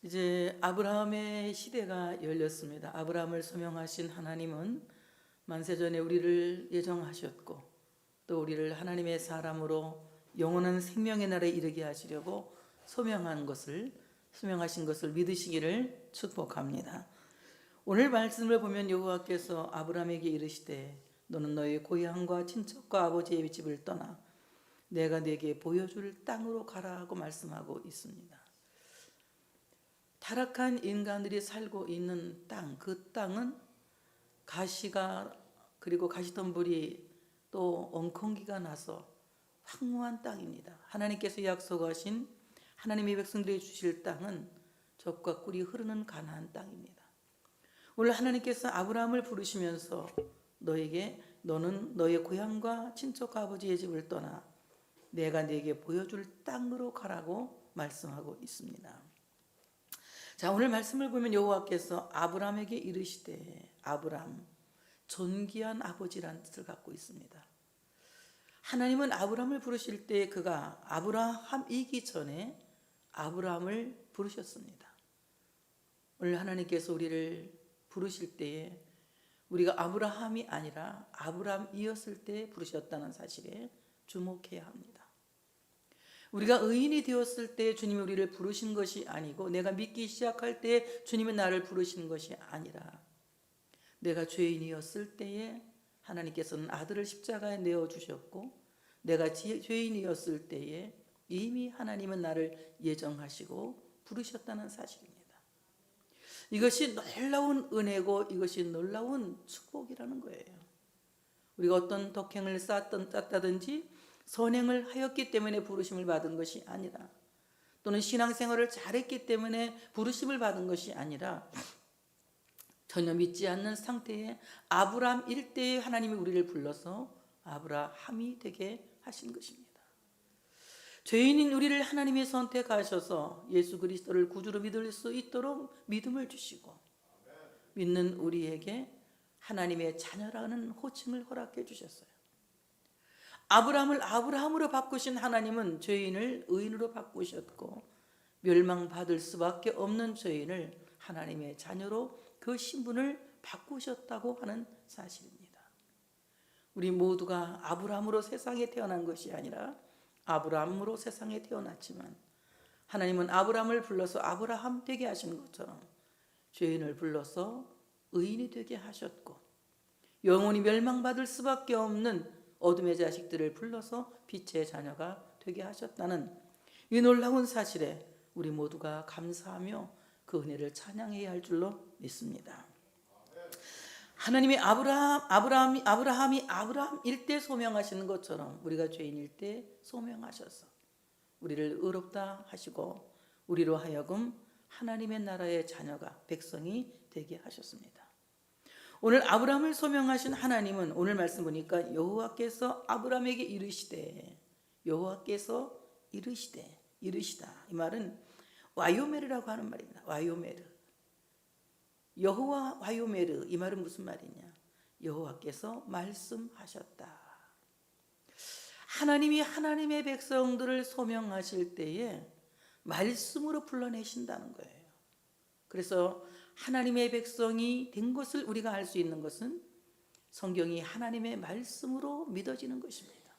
이제 아브라함의 시대가 열렸습니다. 아브라함을 소명하신 하나님은 만세전에 우리를 예정하셨고 또 우리를 하나님의 사람으로 영원한 생명의 날에 이르게 하시려고 소명하신 것을 믿으시기를 축복합니다. 오늘 말씀을 보면 여호와께서 아브라함에게 이르시되 너는 너의 고향과 친척과 아버지의 집을 떠나 내가 네게 보여줄 땅으로 가라 하고 말씀하고 있습니다. 타락한 인간들이 살고 있는 땅, 그 땅은 가시가 그리고 가시덤불이 또 엉겅기가 나서 황무한 땅입니다. 하나님께서 약속하신 하나님의 백성들이 주실 땅은 젖과 꿀이 흐르는 가나안 땅입니다. 오늘 하나님께서 아브라함을 부르시면서 너는 너의 고향과 친척 아버지의 집을 떠나 내가 네게 보여줄 땅으로 가라고 말씀하고 있습니다. 자, 오늘 말씀을 보면 여호와께서 아브라함에게 이르시되, 아브라함, 존귀한 아버지라는 뜻을 갖고 있습니다. 하나님은 아브라함을 부르실 때 그가 아브라함이기 전에 아브라함을 부르셨습니다. 오늘 하나님께서 우리를 부르실 때에 우리가 아브라함이 아니라 아브라함이었을 때 부르셨다는 사실에 주목해야 합니다. 우리가 의인이 되었을 때 주님이 우리를 부르신 것이 아니고 내가 믿기 시작할 때 주님이 나를 부르신 것이 아니라 내가 죄인이었을 때에 하나님께서는 아들을 십자가에 내어주셨고 내가 죄인이었을 때에 이미 하나님은 나를 예정하시고 부르셨다는 사실입니다. 이것이 놀라운 은혜고 이것이 놀라운 축복이라는 거예요. 우리가 어떤 덕행을 쌓았다든지 선행을 하였기 때문에 부르심을 받은 것이 아니라 또는 신앙생활을 잘했기 때문에 부르심을 받은 것이 아니라 전혀 믿지 않는 상태에 아브라함 일대에 하나님이 우리를 불러서 아브라함이 되게 하신 것입니다. 죄인인 우리를 하나님이 선택하셔서 예수 그리스도를 구주로 믿을 수 있도록 믿음을 주시고 믿는 우리에게 하나님의 자녀라는 호칭을 허락해 주셨어요. 아브라함을 아브라함으로 바꾸신 하나님은 죄인을 의인으로 바꾸셨고 멸망받을 수밖에 없는 죄인을 하나님의 자녀로 그 신분을 바꾸셨다고 하는 사실입니다. 우리 모두가 아브라함으로 세상에 태어난 것이 아니라 아브라함으로 세상에 태어났지만 하나님은 아브라함을 불러서 아브라함 되게 하신 것처럼 죄인을 불러서 의인이 되게 하셨고 영원히 멸망받을 수밖에 없는 어둠의 자식들을 불러서 빛의 자녀가 되게 하셨다는 이 놀라운 사실에 우리 모두가 감사하며 그 은혜를 찬양해야 할 줄로 믿습니다. 하나님이 아브라함이 아브라함일 때 소명하시는 것처럼 우리가 죄인일 때 소명하셔서 우리를 의롭다 하시고 우리로 하여금 하나님의 나라의 자녀가 백성이 되게 하셨습니다. 오늘 아브라함을 소명하신 하나님은 오늘 말씀 보니까 여호와께서 아브라함에게 여호와께서 이르시다. 이 말은 와요메르라고 하는 말입니다. 와요메르. 여호와 와요메르 이 말은 무슨 말이냐? 여호와께서 말씀하셨다. 하나님이 하나님의 백성들을 소명하실 때에 말씀으로 불러내신다는 거예요. 그래서 하나님의 백성이 된 것을 우리가 알 수 있는 것은 성경이 하나님의 말씀으로 믿어지는 것입니다.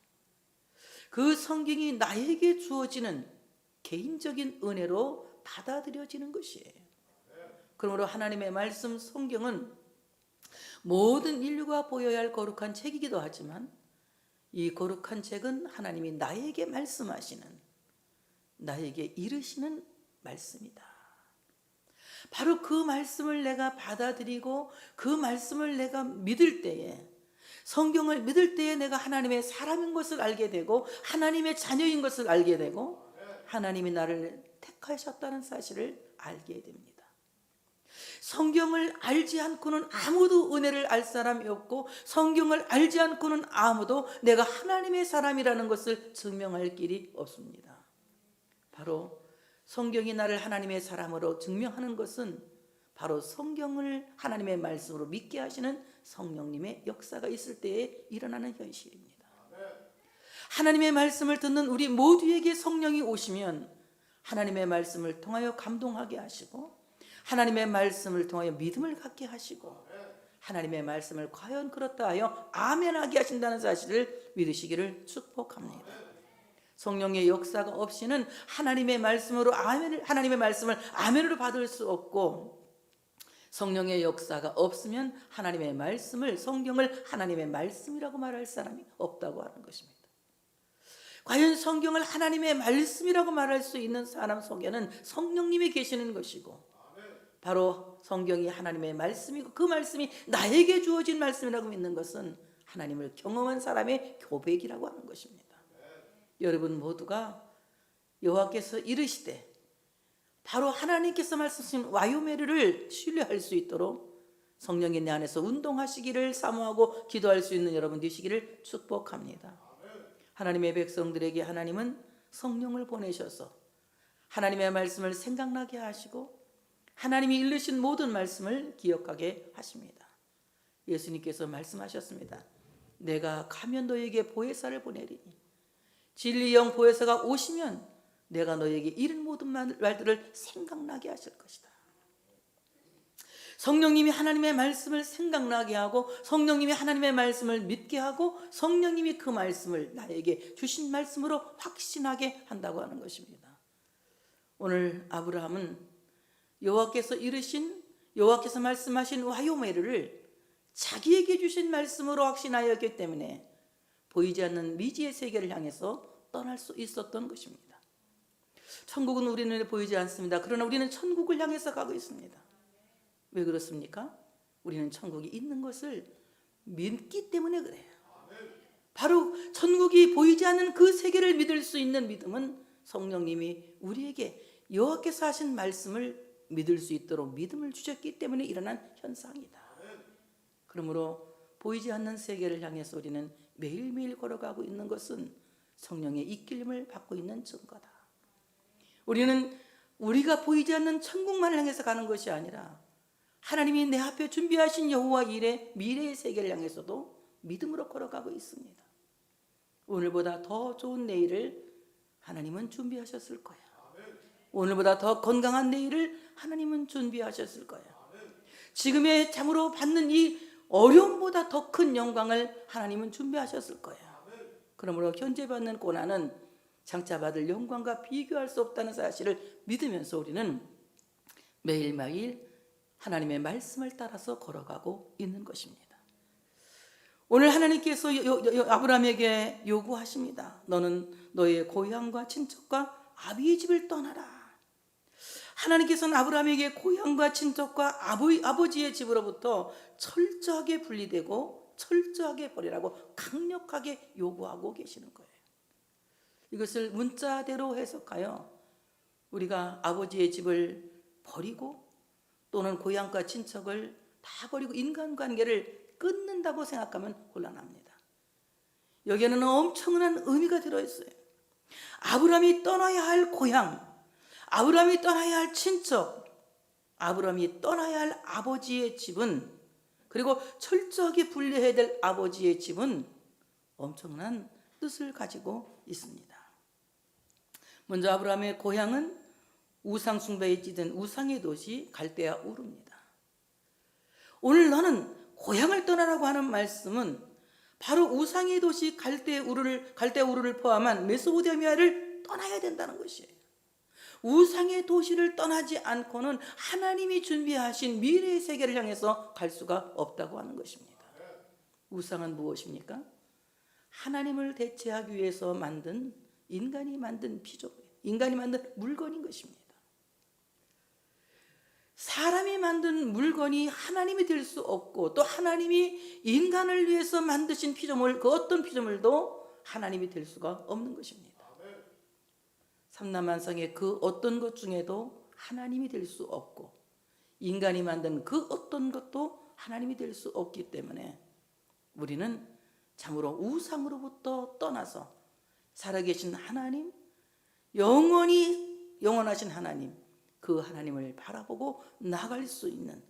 그 성경이 나에게 주어지는 개인적인 은혜로 받아들여지는 것이에요. 그러므로 하나님의 말씀 성경은 모든 인류가 보여야 할 거룩한 책이기도 하지만 이 거룩한 책은 하나님이 나에게 말씀하시는, 나에게 이르시는 말씀이다. 바로 그 말씀을 내가 받아들이고 그 말씀을 내가 믿을 때에, 성경을 믿을 때에 내가 하나님의 사람인 것을 알게 되고 하나님의 자녀인 것을 알게 되고 하나님이 나를 택하셨다는 사실을 알게 됩니다. 성경을 알지 않고는 아무도 은혜를 알 사람이 없고 성경을 알지 않고는 아무도 내가 하나님의 사람이라는 것을 증명할 길이 없습니다. 바로 성경이 나를 하나님의 사람으로 증명하는 것은 바로 성경을 하나님의 말씀으로 믿게 하시는 성령님의 역사가 있을 때에 일어나는 현실입니다. 하나님의 말씀을 듣는 우리 모두에게 성령이 오시면 하나님의 말씀을 통하여 감동하게 하시고 하나님의 말씀을 통하여 믿음을 갖게 하시고 하나님의 말씀을 과연 그렇다 하여 아멘하게 하신다는 사실을 믿으시기를 축복합니다. 성령의 역사가 없이는 하나님의 말씀으로 하나님의 말씀을 아멘으로 받을 수 없고, 성령의 역사가 없으면 하나님의 말씀을, 성경을 하나님의 말씀이라고 말할 사람이 없다고 하는 것입니다. 과연 성경을 하나님의 말씀이라고 말할 수 있는 사람 속에는 성령님이 계시는 것이고, 바로 성경이 하나님의 말씀이고 그 말씀이 나에게 주어진 말씀이라고 믿는 것은 하나님을 경험한 사람의 고백이라고 하는 것입니다. 여러분 모두가 여호와께서 이르시되 바로 하나님께서 말씀하신 와요메르를 신뢰할 수 있도록 성령이 내 안에서 운동하시기를 사모하고 기도할 수 있는 여러분 되시기를 축복합니다. 하나님의 백성들에게 하나님은 성령을 보내셔서 하나님의 말씀을 생각나게 하시고 하나님이 일르신 모든 말씀을 기억하게 하십니다. 예수님께서 말씀하셨습니다. 내가 가면 너에게 보혜사를 보내리니 진리의 영 보혜사가 오시면 내가 너에게 이른 모든 말들을 생각나게 하실 것이다. 성령님이 하나님의 말씀을 생각나게 하고 성령님이 하나님의 말씀을 믿게 하고 성령님이 그 말씀을 나에게 주신 말씀으로 확신하게 한다고 하는 것입니다. 오늘 아브라함은 여호와께서 말씀하신 와요메르를 자기에게 주신 말씀으로 확신하였기 때문에 보이지 않는 미지의 세계를 향해서 떠날 수 있었던 것입니다. 천국은 우리 눈에 보이지 않습니다. 그러나 우리는 천국을 향해서 가고 있습니다. 왜 그렇습니까? 우리는 천국이 있는 것을 믿기 때문에 그래요. 바로 천국이 보이지 않는 그 세계를 믿을 수 있는 믿음은 성령님이 우리에게 여호와께서 하신 말씀을 믿을 수 있도록 믿음을 주셨기 때문에 일어난 현상이다. 그러므로 보이지 않는 세계를 향해서 우리는 매일매일 걸어가고 있는 것은 성령의 이끌림을 받고 있는 증거다. 우리는 우리가 보이지 않는 천국만을 향해서 가는 것이 아니라 하나님이 내 앞에 준비하신 여호와 일의 미래의 세계를 향해서도 믿음으로 걸어가고 있습니다. 오늘보다 더 좋은 내일을 하나님은 준비하셨을 거예요. 오늘보다 더 건강한 내일을 하나님은 준비하셨을 거예요. 지금의 참으로 받는 이 어려움보다 더 큰 영광을 하나님은 준비하셨을 거예요. 그러므로 현재 받는 고난은 장차 받을 영광과 비교할 수 없다는 사실을 믿으면서 우리는 매일매일 하나님의 말씀을 따라서 걸어가고 있는 것입니다. 오늘 하나님께서 아브라함에게 요구하십니다. 너는 너의 고향과 친척과 아비의 집을 떠나라. 하나님께서는 아브라함에게 고향과 친척과 아버지의 집으로부터 철저하게 분리되고 철저하게 버리라고 강력하게 요구하고 계시는 거예요. 이것을 문자대로 해석하여 우리가 아버지의 집을 버리고 또는 고향과 친척을 다 버리고 인간관계를 끊는다고 생각하면 곤란합니다. 여기에는 엄청난 의미가 들어있어요. 아브라함이 떠나야 할 고향, 아브라함이 떠나야 할 친척, 아브라함이 떠나야 할 아버지의 집은, 그리고 철저하게 분리해야 될 아버지의 집은 엄청난 뜻을 가지고 있습니다. 먼저 아브라함의 고향은 우상 숭배에 찌든 우상의 도시 갈대아 우르입니다. 오늘 너는 고향을 떠나라고 하는 말씀은 바로 우상의 도시 갈대아 우르를 포함한 메소포타미아를 떠나야 된다는 것이에요. 우상의 도시를 떠나지 않고는 하나님이 준비하신 미래의 세계를 향해서 갈 수가 없다고 하는 것입니다. 우상은 무엇입니까? 하나님을 대체하기 위해서 만든 인간이 만든 피조물, 인간이 만든 물건인 것입니다. 사람이 만든 물건이 하나님이 될 수 없고 또 하나님이 인간을 위해서 만드신 피조물, 그 어떤 피조물도 하나님이 될 수가 없는 것입니다. 삼라만상의 그 어떤 것 중에도 하나님이 될 수 없고 인간이 만든 그 어떤 것도 하나님이 될 수 없기 때문에 우리는 참으로 우상으로부터 떠나서 살아계신 하나님, 영원하신 하나님, 그 하나님을 바라보고 나갈 수 있는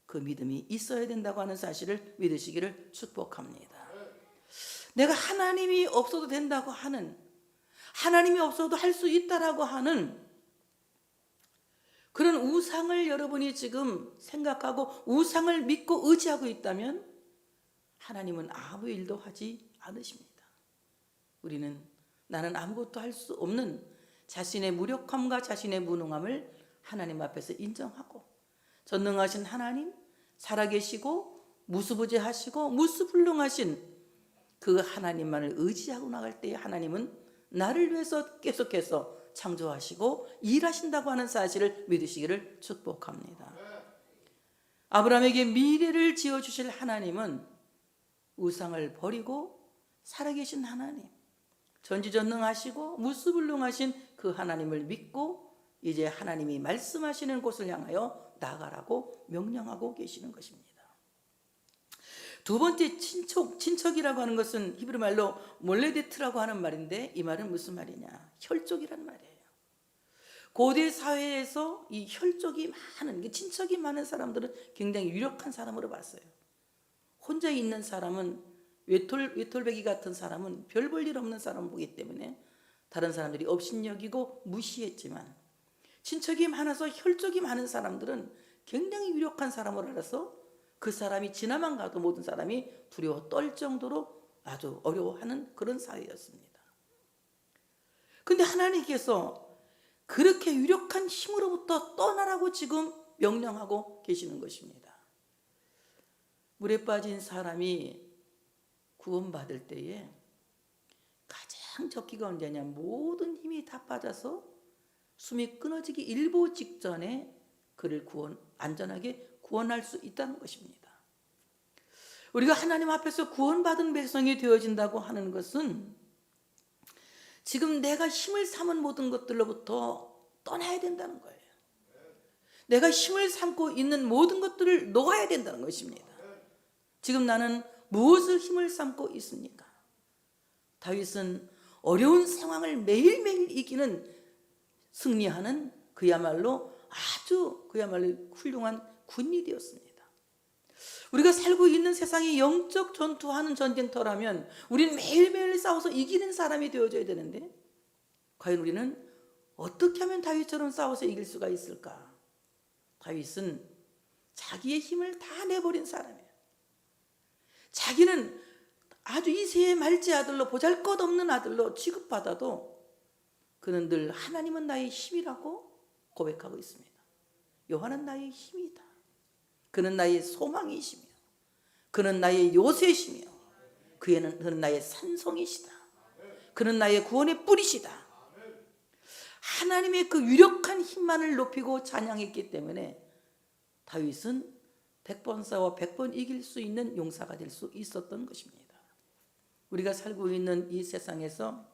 그 믿음이 있어야 된다고 하는 사실을 믿으시기를 축복합니다. 내가 하나님이 없어도 된다고 하는, 하나님이 없어도 할 수 있다라고 하는 그런 우상을 여러분이 지금 생각하고 우상을 믿고 의지하고 있다면 하나님은 아무 일도 하지 않으십니다. 우리는 나는 아무것도 할 수 없는 자신의 무력함과 자신의 무능함을 하나님 앞에서 인정하고 전능하신 하나님, 살아계시고 무수부재하시고 무수불능하신 그 하나님만을 의지하고 나갈 때 하나님은 나를 위해서 계속해서 창조하시고 일하신다고 하는 사실을 믿으시기를 축복합니다. 아브라함에게 미래를 지어주실 하나님은 우상을 버리고 살아계신 하나님, 전지전능하시고 무수불능하신 그 하나님을 믿고 이제 하나님이 말씀하시는 곳을 향하여 나아가라고 명령하고 계시는 것입니다. 두 번째 친척이라고 하는 것은 히브리 말로 몰레데트라고 하는 말인데 이 말은 무슨 말이냐? 혈족이란 말이에요. 고대 사회에서 이 혈족이 많은, 친척이 많은 사람들은 굉장히 유력한 사람으로 봤어요. 혼자 있는 사람은 외톨배기 같은 사람은 별 볼 일 없는 사람을 보기 때문에 다른 사람들이 업신여기고 무시했지만 친척이 많아서 혈족이 많은 사람들은 굉장히 유력한 사람으로 알아서 그 사람이 지나만 가도 모든 사람이 두려워 떨 정도로 아주 어려워하는 그런 사회였습니다. 근데 하나님께서 그렇게 유력한 힘으로부터 떠나라고 지금 명령하고 계시는 것입니다. 물에 빠진 사람이 구원받을 때에 가장 적기가 언제냐? 모든 힘이 다 빠져서 숨이 끊어지기 일보 직전에 그를 안전하게 구원할 수 있다는 것입니다. 우리가 하나님 앞에서 구원받은 백성이 되어진다고 하는 것은 지금 내가 힘을 삼은 모든 것들로부터 떠나야 된다는 거예요. 내가 힘을 삼고 있는 모든 것들을 놓아야 된다는 것입니다. 지금 나는 무엇을 힘을 삼고 있습니까? 다윗은 어려운 상황을 매일매일 이기는 승리하는 그야말로 훌륭한 군인이 되었습니다. 우리가 살고 있는 세상이 영적 전투하는 전쟁터라면 우리는 매일매일 싸워서 이기는 사람이 되어줘야 되는데 과연 우리는 어떻게 하면 다윗처럼 싸워서 이길 수가 있을까? 다윗은 자기의 힘을 다 내버린 사람이에요. 자기는 아주 이세의 말지 아들로 보잘것없는 아들로 취급받아도 그는 늘 하나님은 나의 힘이라고 고백하고 있습니다. 여호와는 나의 힘이다. 그는 나의 소망이시며 그는 나의 요새시며 그는 나의 산성이시다. 그는 나의 구원의 뿌리시다. 하나님의 그 유력한 힘만을 높이고 찬양했기 때문에 다윗은 100번 싸워 100번 이길 수 있는 용사가 될 수 있었던 것입니다. 우리가 살고 있는 이 세상에서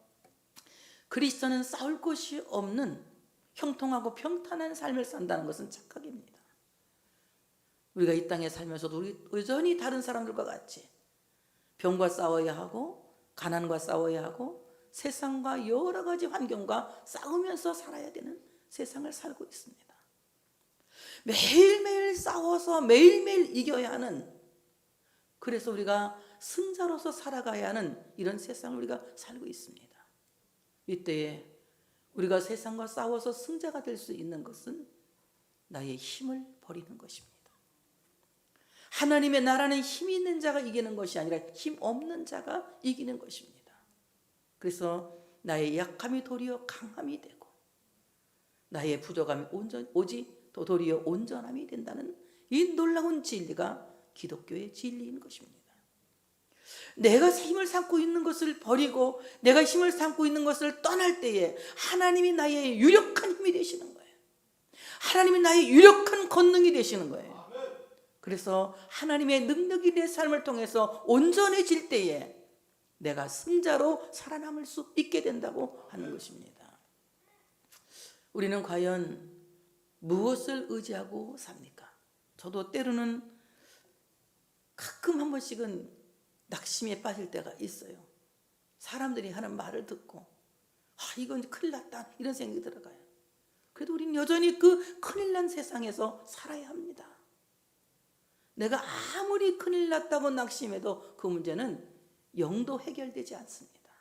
그리스도는 싸울 곳이 없는 형통하고 평탄한 삶을 산다는 것은 착각입니다. 우리가 이 땅에 살면서도 우리 여전히 다른 사람들과 같이 병과 싸워야 하고 가난과 싸워야 하고 세상과 여러 가지 환경과 싸우면서 살아야 되는 세상을 살고 있습니다. 매일매일 싸워서 매일매일 이겨야 하는, 그래서 우리가 승자로서 살아가야 하는 이런 세상을 우리가 살고 있습니다. 이때에 우리가 세상과 싸워서 승자가 될 수 있는 것은 나의 힘을 버리는 것입니다. 하나님의 나라는 힘 있는 자가 이기는 것이 아니라 힘 없는 자가 이기는 것입니다. 그래서 나의 약함이 도리어 강함이 되고 나의 부족함이 도리어 온전함이 된다는 이 놀라운 진리가 기독교의 진리인 것입니다. 내가 힘을 삼고 있는 것을 버리고 내가 힘을 삼고 있는 것을 떠날 때에 하나님이 나의 유력한 힘이 되시는 거예요. 하나님이 나의 유력한 권능이 되시는 거예요. 그래서 하나님의 능력이 내 삶을 통해서 온전해질 때에 내가 승자로 살아남을 수 있게 된다고 하는 것입니다. 우리는 과연 무엇을 의지하고 삽니까? 저도 때로는 가끔 한 번씩은 낙심에 빠질 때가 있어요. 사람들이 하는 말을 듣고 이건 큰일 났다 이런 생각이 들어가요. 그래도 우리는 여전히 그 큰일 난 세상에서 살아야 합니다. 내가 아무리 큰일 났다고 낙심해도 그 문제는 영도 해결되지 않습니다.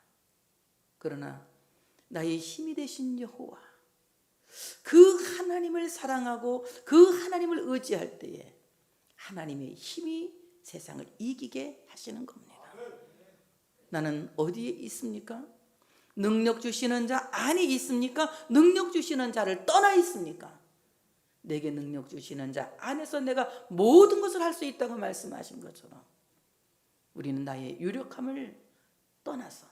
그러나 나의 힘이 되신 여호와, 그 하나님을 사랑하고 그 하나님을 의지할 때에 하나님의 힘이 세상을 이기게 하시는 겁니다. 나는 어디에 있습니까? 능력 주시는 자 안에 있습니까? 능력 주시는 자를 떠나 있습니까? 내게 능력 주시는 자 안에서 내가 모든 것을 할 수 있다고 말씀하신 것처럼 우리는 나의 유력함을 떠나서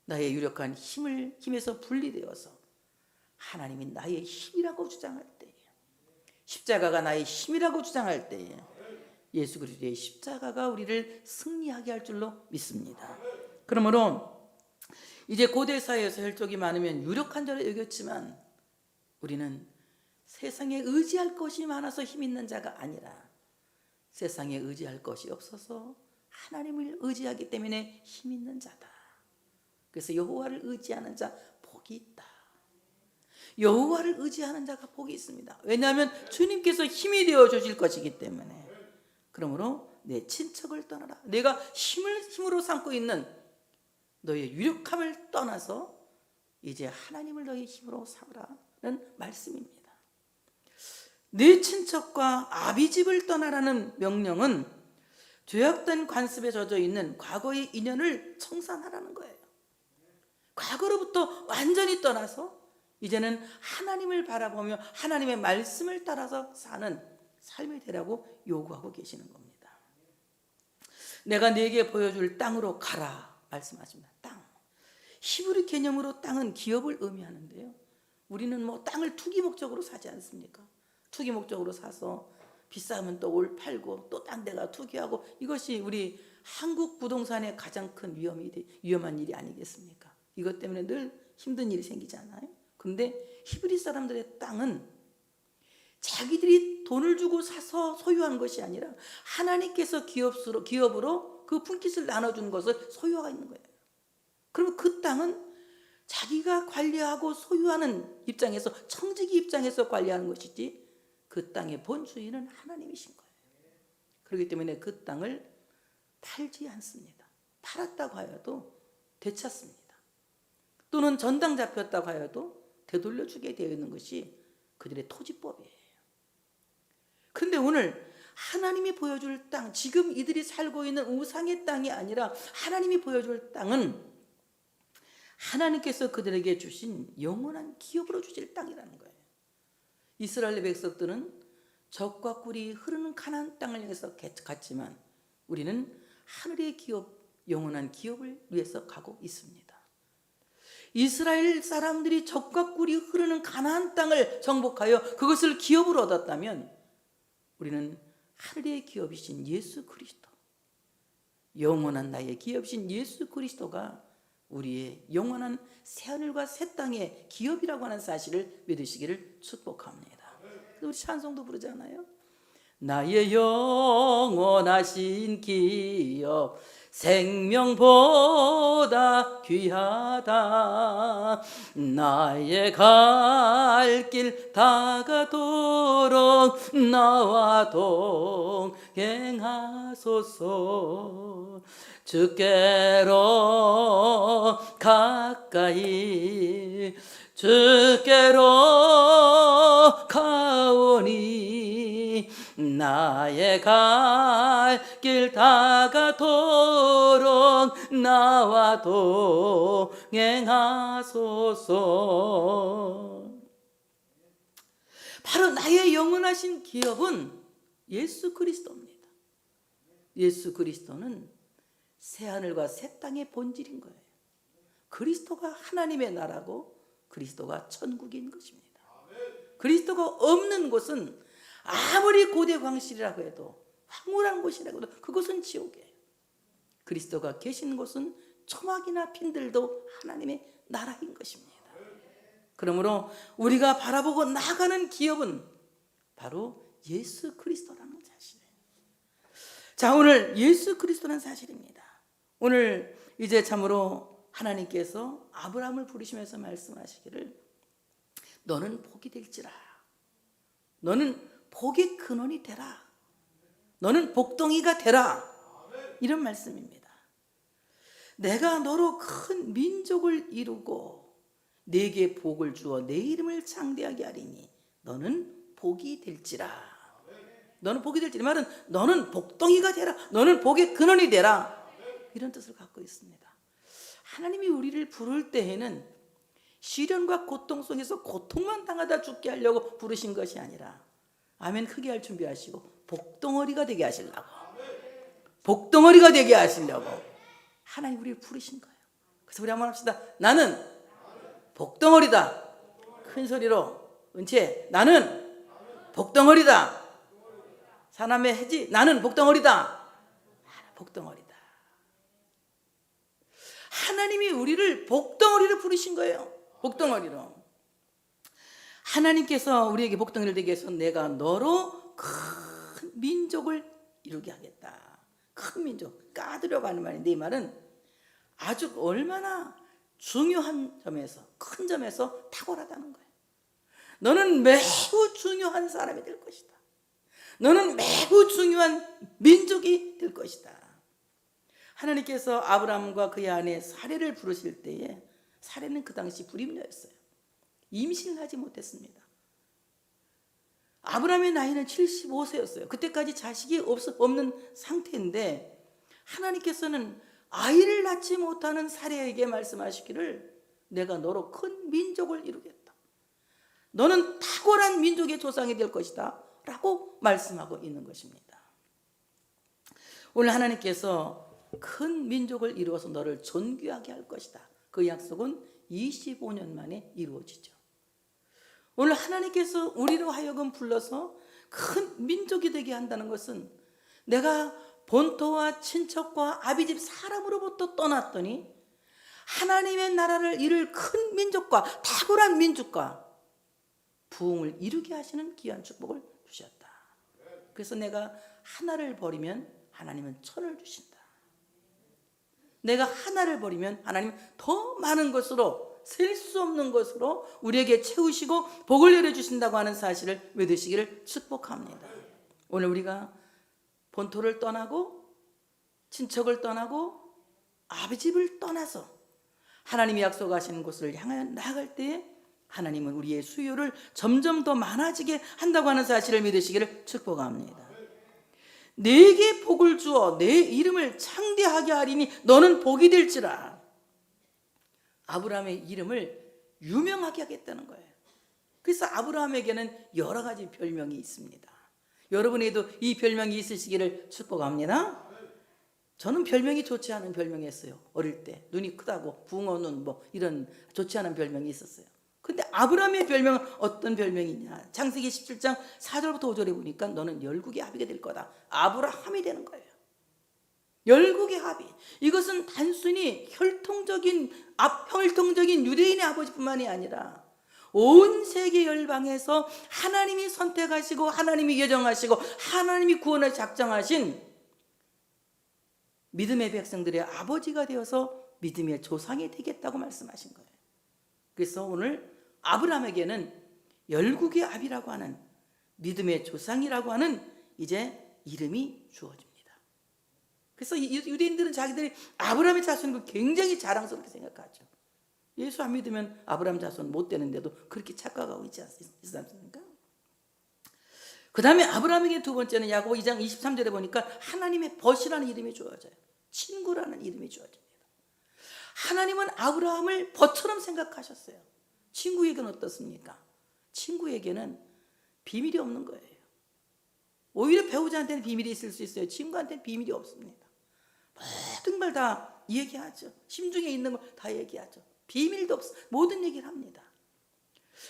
나의 유력한 힘에서 분리되어서 하나님이 나의 힘이라고 주장할 때에, 십자가가 나의 힘이라고 주장할 때에 예수 그리스도의 십자가가 우리를 승리하게 할 줄로 믿습니다. 그러므로 이제 고대 사회에서 혈족이 많으면 유력한 자로 여겼지만 우리는 세상에 의지할 것이 많아서 힘 있는 자가 아니라 세상에 의지할 것이 없어서 하나님을 의지하기 때문에 힘 있는 자다. 그래서 여호와를 의지하는 자 복이 있다. 여호와를 의지하는 자가 복이 있습니다. 왜냐하면 주님께서 힘이 되어 주실 것이기 때문에. 그러므로 내 친척을 떠나라. 내가 힘으로 삼고 있는 너의 유력함을 떠나서 이제 하나님을 너의 힘으로 삼으라는 말씀입니다. 내 친척과 아비집을 떠나라는 명령은 죄악된 관습에 젖어 있는 과거의 인연을 청산하라는 거예요. 과거로부터 완전히 떠나서 이제는 하나님을 바라보며 하나님의 말씀을 따라서 사는 삶이 되라고 요구하고 계시는 겁니다. 내가 네게 보여줄 땅으로 가라 말씀하십니다. 땅. 히브리 개념으로 땅은 기업을 의미하는데요. 우리는 뭐 땅을 투기 목적으로 사지 않습니까? 투기 목적으로 사서 비싸면 또 올 팔고 또 딴 데가 투기하고, 이것이 우리 한국 부동산의 가장 큰 위험한 일이 아니겠습니까? 이것 때문에 늘 힘든 일이 생기잖아요. 그런데 히브리 사람들의 땅은 자기들이 돈을 주고 사서 소유한 것이 아니라 하나님께서 기업으로 그 분깃을 나눠준 것을 소유하고 있는 거예요. 그러면 그 땅은 자기가 관리하고 소유하는 입장에서, 청지기 입장에서 관리하는 것이지 그 땅의 본주인은 하나님이신 거예요. 그렇기 때문에 그 땅을 팔지 않습니다. 팔았다고 하여도 되찾습니다. 또는 전당 잡혔다고 하여도 되돌려주게 되어 있는 것이 그들의 토지법이에요. 그런데 오늘 하나님이 보여줄 땅, 지금 이들이 살고 있는 우상의 땅이 아니라 하나님이 보여줄 땅은 하나님께서 그들에게 주신 영원한 기업으로 주실 땅이라는 거예요. 이스라엘 백성들은 젖과 꿀이 흐르는 가나안 땅을 향해서 갔지만 우리는 하늘의 기업, 영원한 기업을 위해서 가고 있습니다. 이스라엘 사람들이 젖과 꿀이 흐르는 가나안 땅을 정복하여 그것을 기업으로 얻었다면 우리는 하늘의 기업이신 예수 그리스도, 영원한 나의 기업이신 예수 그리스도가 우리의 영원한 새하늘과 새 땅의 기업이라고 하는 사실을 믿으시기를 축복합니다. 우리 찬송도 부르잖아요. 나의 영원하신 기업 생명보다 귀하다. 나의 갈 길 다가도록 나와 동행하소서. 주께로 가까이 주께로 가오니 나의 갈 길 다가도록 나와 동행하소서. 바로 나의 영원하신 기업은 예수 그리스도입니다. 예수 그리스도는 새하늘과 새 땅의 본질인 거예요. 그리스도가 하나님의 나라고 그리스도가 천국인 것입니다. 그리스도가 없는 곳은 아무리 고대 광실이라고 해도, 황홀한 곳이라고 해도 그것은 지옥이에요. 그리스도가 계신 곳은 초막이나 핀들도 하나님의 나라인 것입니다. 그러므로 우리가 바라보고 나가는 기업은 바로 예수 그리스도라는 사실이에요. 자, 오늘 예수 그리스도라는 사실입니다. 오늘 이제 참으로 하나님께서 아브라함을 부르시면서 말씀하시기를 너는 복이 될지라, 너는 복의 근원이 되라, 너는 복덩이가 되라, 이런 말씀입니다. 내가 너로 큰 민족을 이루고 내게 복을 주어 내 이름을 창대하게 하리니 너는 복이 될지라. 너는 복이 될지라. 이 말은 너는 복덩이가 되라. 너는 복의 근원이 되라. 이런 뜻을 갖고 있습니다. 하나님이 우리를 부를 때에는 시련과 고통 속에서 고통만 당하다 죽게 하려고 부르신 것이 아니라, 아멘 크게 할 준비하시고, 복덩어리가 되게 하시려고, 복덩어리가 되게 하시려고 하나님 우리를 부르신 거예요. 그래서 우리 한번 합시다. 나는 복덩어리다. 큰 소리로 은채, 나는 복덩어리다. 사남의 해지, 나는 복덩어리다. 복덩어리다. 하나님이 우리를 복덩어리로 부르신 거예요. 복덩어리로. 하나님께서 우리에게 복덩이를 되게 해서 내가 너로 큰 민족을 이루게 하겠다. 큰 민족, 까드려고 말인데, 이 말은 아주 얼마나 중요한 점에서, 큰 점에서 탁월하다는 거예요. 너는 매우 중요한 사람이 될 것이다. 너는 매우 중요한 민족이 될 것이다. 하나님께서 아브라함과 그의 아내 사레를 부르실 때에, 사레는 그 당시 불임녀였어요. 임신을 하지 못했습니다. 아브라함의 나이는 75세였어요. 그때까지 자식이 없는 상태인데, 하나님께서는 아이를 낳지 못하는 사레에게 말씀하시기를 내가 너로 큰 민족을 이루겠다. 너는 탁월한 민족의 조상이 될 것이다 라고 말씀하고 있는 것입니다. 오늘 하나님께서 큰 민족을 이루어서 너를 존귀하게 할 것이다. 그 약속은 25년 만에 이루어지죠. 오늘 하나님께서 우리로 하여금 불러서 큰 민족이 되게 한다는 것은, 내가 본토와 친척과 아비집 사람으로부터 떠났더니 하나님의 나라를 이룰 큰 민족과 탁월한 민족과 부흥을 이루게 하시는 귀한 축복을 주셨다. 그래서 내가 하나를 버리면 하나님은 천을 주신다. 내가 하나를 버리면 하나님은 더 많은 것으로, 셀 수 없는 것으로 우리에게 채우시고 복을 내려주신다고 하는 사실을 믿으시기를 축복합니다. 오늘 우리가 본토를 떠나고 친척을 떠나고 아버집을 떠나서 하나님이 약속하시는 곳을 향하여 나아갈 때에 하나님은 우리의 수요를 점점 더 많아지게 한다고 하는 사실을 믿으시기를 축복합니다. 내게 복을 주어 내 이름을 창대하게 하리니 너는 복이 될지라. 아브라함의 이름을 유명하게 하겠다는 거예요. 그래서 아브라함에게는 여러 가지 별명이 있습니다. 여러분에도 이 별명이 있으시기를 축복합니다. 저는 별명이 좋지 않은 별명이 있어요. 어릴 때 눈이 크다고 붕어눈 뭐 이런 좋지 않은 별명이 있었어요. 근데 아브라함의 별명은 어떤 별명이냐? 창세기 17장 4절부터 5절에 보니까 너는 열국의 아비가 될 거다. 아브라함이 되는 거예요. 열국의 아비. 이것은 단순히 혈통적인 유대인의 아버지뿐만이 아니라 온 세계 열방에서 하나님이 선택하시고 하나님이 예정하시고 하나님이 구원을 작정하신 믿음의 백성들의 아버지가 되어서 믿음의 조상이 되겠다고 말씀하신 거예요. 그래서 오늘 아브라함에게는 열국의 아비라고 하는, 믿음의 조상이라고 하는 이제 이름이 주어집니다. 그래서 유대인들은 자기들이 아브라함의 자손인 걸 굉장히 자랑스럽게 생각하죠. 예수 안 믿으면 아브라함 자손 못 되는데도 그렇게 착각하고 있지 않습니까? 그 다음에 아브라함에게 두 번째는 야고보 2장 23절에 보니까 하나님의 벗이라는 이름이 주어져요. 친구라는 이름이 주어집니다. 하나님은 아브라함을 벗처럼 생각하셨어요. 친구에게는 어떻습니까? 친구에게는 비밀이 없는 거예요. 오히려 배우자한테는 비밀이 있을 수 있어요. 친구한테는 비밀이 없습니다. 모든 걸 다 얘기하죠. 심중에 있는 걸 다 얘기하죠. 비밀도 없어. 모든 얘기를 합니다.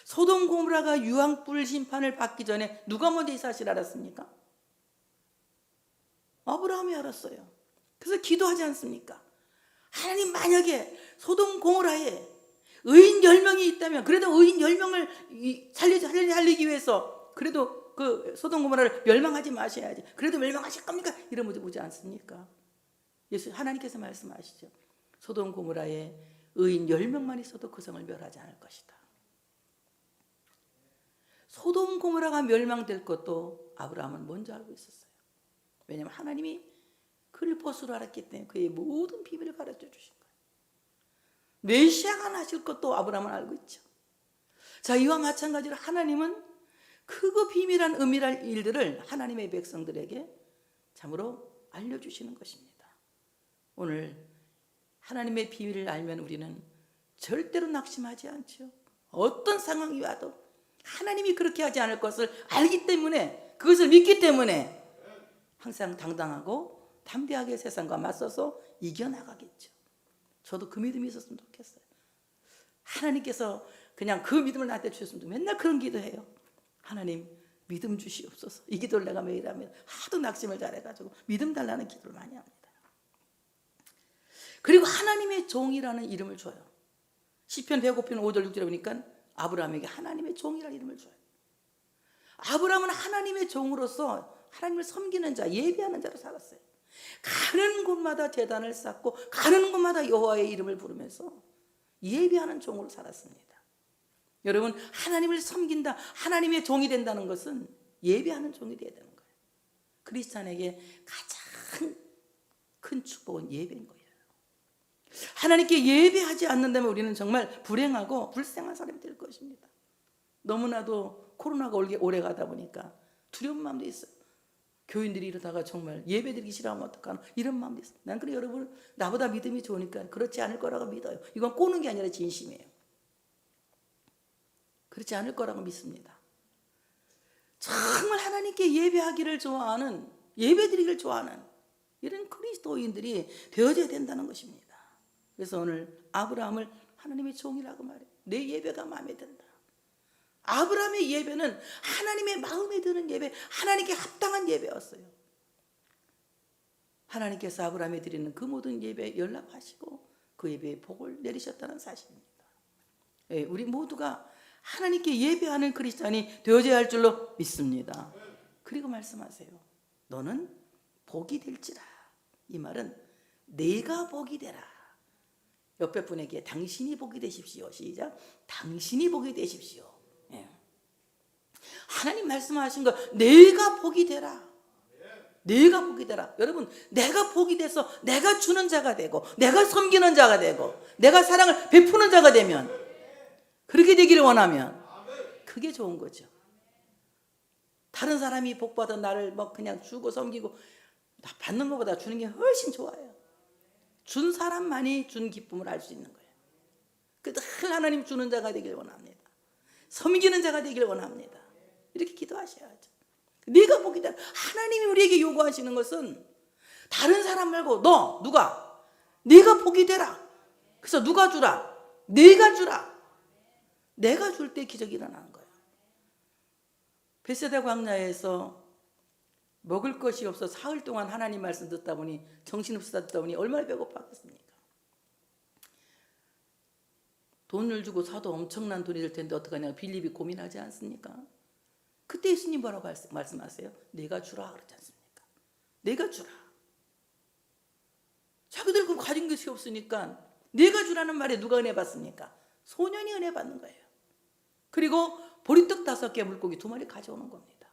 소돔 고모라가 유황불 심판을 받기 전에 누가 먼저 이 사실을 알았습니까? 아브라함이 알았어요. 그래서 기도하지 않습니까? 하나님, 만약에 소돔 고모라에 의인 10명이 있다면, 그래도 의인 10명을 살리기 위해서 그래도 그 소돔 고모라를 멸망하지 마셔야지. 그래도 멸망하실 겁니까? 이런 문제 보지 않습니까? 예수 하나님께서 말씀하시죠. 소돔 고모라에 의인 10명만 있어도 그 성을 멸하지 않을 것이다. 소돔 고모라가 멸망될 것도 아브라함은 먼저 알고 있었어요. 왜냐하면 하나님이 그를 벗으로 알았기 때문에 그의 모든 비밀을 가르쳐 주신 거예요. 메시아가 나실 것도 아브라함은 알고 있죠. 자, 이와 마찬가지로 하나님은 크고 비밀한 은밀한 일들을 하나님의 백성들에게 참으로 알려주시는 것입니다. 오늘 하나님의 비밀을 알면 우리는 절대로 낙심하지 않죠. 어떤 상황이 와도 하나님이 그렇게 하지 않을 것을 알기 때문에, 그것을 믿기 때문에 항상 당당하고 담대하게 세상과 맞서서 이겨나가겠죠. 저도 그 믿음이 있었으면 좋겠어요. 하나님께서 그냥 그 믿음을 나한테 주셨으면 좋겠어요. 맨날 그런 기도해요. 하나님 믿음 주시옵소서. 이 기도를 내가 매일 하면 하도 낙심을 잘해가지고 믿음 달라는 기도를 많이 합니다. 그리고 하나님의 종이라는 이름을 줘요. 시편 105편 5절 6절에 보니까 아브라함에게 하나님의 종이라는 이름을 줘요. 아브라함은 하나님의 종으로서 하나님을 섬기는 자, 예배하는 자로 살았어요. 가는 곳마다 제단을 쌓고 가는 곳마다 여호와의 이름을 부르면서 예배하는 종으로 살았습니다. 여러분, 하나님을 섬긴다, 하나님의 종이 된다는 것은 예배하는 종이 되어야 되는 거예요. 크리스찬에게 가장 큰 축복은 예배인 거예요. 하나님께 예배하지 않는다면 우리는 정말 불행하고 불쌍한 사람이 될 것입니다. 너무나도 코로나가 오래 가다 보니까 두려운 마음도 있어요. 교인들이 이러다가 정말 예배드리기 싫어하면 어떡하나, 이런 마음도 있어요. 난 그래, 여러분, 나보다 믿음이 좋으니까 그렇지 않을 거라고 믿어요. 이건 꼬는 게 아니라 진심이에요. 그렇지 않을 거라고 믿습니다. 정말 하나님께 예배하기를 좋아하는, 예배드리기를 좋아하는 이런 그리스도인들이 되어져야 된다는 것입니다. 그래서 오늘 아브라함을 하나님의 종이라고 말해요. 내 예배가 마음에 든다. 아브라함의 예배는 하나님의 마음에 드는 예배, 하나님께 합당한 예배였어요. 하나님께서 아브라함에 드리는 그 모든 예배에 연락하시고 그 예배에 복을 내리셨다는 사실입니다. 우리 모두가 하나님께 예배하는 크리스찬이 되어져야 할 줄로 믿습니다. 그리고 말씀하세요. 너는 복이 될지라. 이 말은 내가 복이 되라. 옆에 분에게 당신이 복이 되십시오. 시작. 당신이 복이 되십시오. 하나님 말씀하신 거, 내가 복이 되라. 내가 복이 되라. 여러분, 내가 복이 돼서 내가 주는 자가 되고, 내가 섬기는 자가 되고, 내가 사랑을 베푸는 자가 되면, 그렇게 되기를 원하면 그게 좋은 거죠. 다른 사람이 복받아 나를 막 그냥 주고 섬기고, 받는 것보다 주는 게 훨씬 좋아요. 준 사람만이 준 기쁨을 알 수 있는 거예요. 그래서 하나님 주는 자가 되길 원합니다. 섬기는 자가 되길 원합니다. 이렇게 기도하셔야죠. 네가 복이 되라. 하나님이 우리에게 요구하시는 것은 다른 사람 말고 너, 누가? 네가 복이 되라. 그래서 누가 주라? 네가 주라. 내가 줄 때 기적이 일어나는 거예요. 베세다 광야에서 먹을 것이 없어 사흘 동안 하나님 말씀 듣다 보니, 정신없이 듣다 보니 얼마나 배고팠겠습니까? 돈을 주고 사도 엄청난 돈이 될 텐데 어떡하냐, 빌립이 고민하지 않습니까? 그때 예수님 뭐라고 말씀하세요? 내가 주라 그러지 않습니까? 내가 주라. 자기들 그 가진 것이 없으니까 내가 주라는 말에 누가 은혜 받습니까? 소년이 은혜 받는 거예요. 그리고 보리떡 5개, 물고기 2마리 가져오는 겁니다.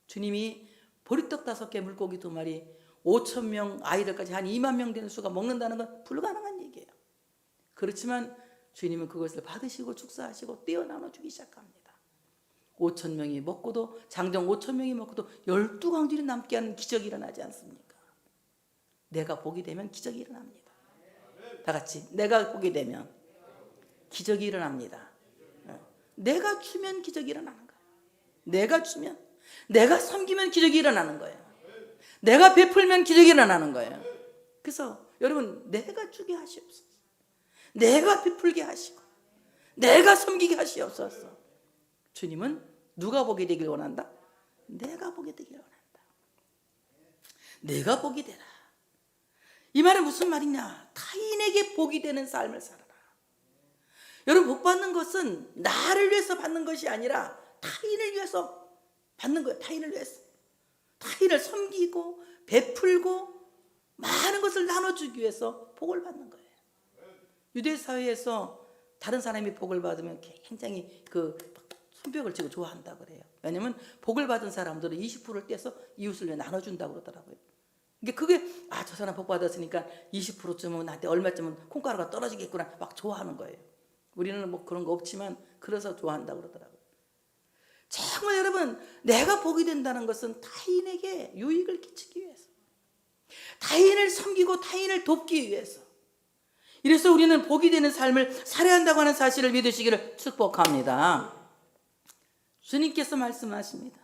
주님이 보리떡 5개, 물고기 2마리, 5,000명 아이들까지 한 2만 명 되는 수가 먹는다는 건 불가능한 얘기예요. 그렇지만 주님은 그것을 받으시고 축사하시고 떼어 나눠주기 시작합니다. 5,000명이 먹고도, 장정 5,000명이 먹고도 12광줄이 남게 하는 기적이 일어나지 않습니까? 내가 복이 되면 기적이 일어납니다. 다 같이, 내가 복이 되면 기적이 일어납니다. 내가 주면 기적이 일어나는 거예요. 내가 주면, 내가 섬기면 기적이 일어나는 거예요. 내가 베풀면 기적이 일어나는 거예요. 그래서 여러분, 내가 주게 하시옵소서. 내가 베풀게 하시고 내가 섬기게 하시옵소서. 주님은 누가 복이 되길 원한다? 내가 복이 되길 원한다. 내가 복이 되라. 이 말은 무슨 말이냐? 타인에게 복이 되는 삶을 살아라. 여러분, 복 받는 것은 나를 위해서 받는 것이 아니라 타인을 위해서 받는 거예요. 타인을 위해서. 타인을 섬기고 베풀고 많은 것을 나눠주기 위해서 복을 받는 거예요. 유대 사회에서 다른 사람이 복을 받으면 굉장히 그 손뼉을 치고 좋아한다고 그래요. 왜냐하면 복을 받은 사람들은 20%를 떼서 이웃을 위해 나눠준다고 그러더라고요. 그게 저 사람 복 받았으니까 20%쯤은 나한테 얼마쯤은 콩가루가 떨어지겠구나 막 좋아하는 거예요. 우리는 뭐 그런 거 없지만 그래서 좋아한다고 그러더라고요. 정말 여러분, 내가 복이 된다는 것은 타인에게 유익을 끼치기 위해서, 타인을 섬기고 타인을 돕기 위해서. 이래서 우리는 복이 되는 삶을 살아야 한다고 하는 사실을 믿으시기를 축복합니다. 주님께서 말씀하십니다.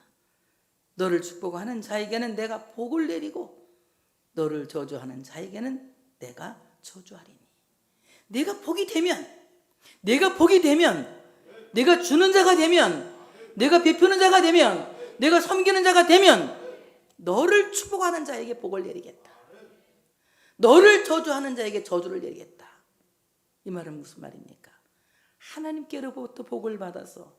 너를 축복하는 자에게는 내가 복을 내리고 너를 저주하는 자에게는 내가 저주하리니. 내가 복이 되면, 내가 주는 자가 되면, 내가 베푸는 자가 되면, 내가 섬기는 자가 되면 너를 축복하는 자에게 복을 내리겠다. 너를 저주하는 자에게 저주를 내리겠다. 이 말은 무슨 말입니까? 하나님께로부터 복을 받아서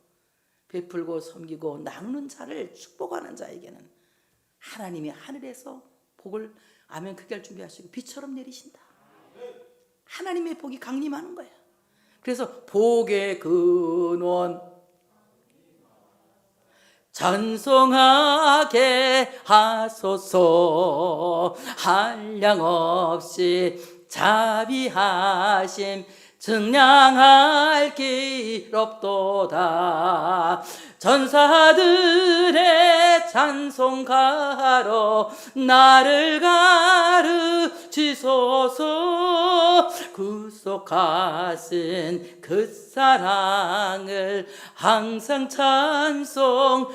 베풀고 섬기고 나누는 자를 축복하는 자에게는 하나님이 하늘에서 복을 아멘 크게 할 준비하시고 비처럼 내리신다. 하나님의 복이 강림하는 거야. 그래서 복의 근원 찬송하게 하소서. 한량없이 자비하심 증량할 길 없도다. 전사들의 찬송가로 나를 가르치소서. 구속하신 그 사랑을 항상 찬송합니다.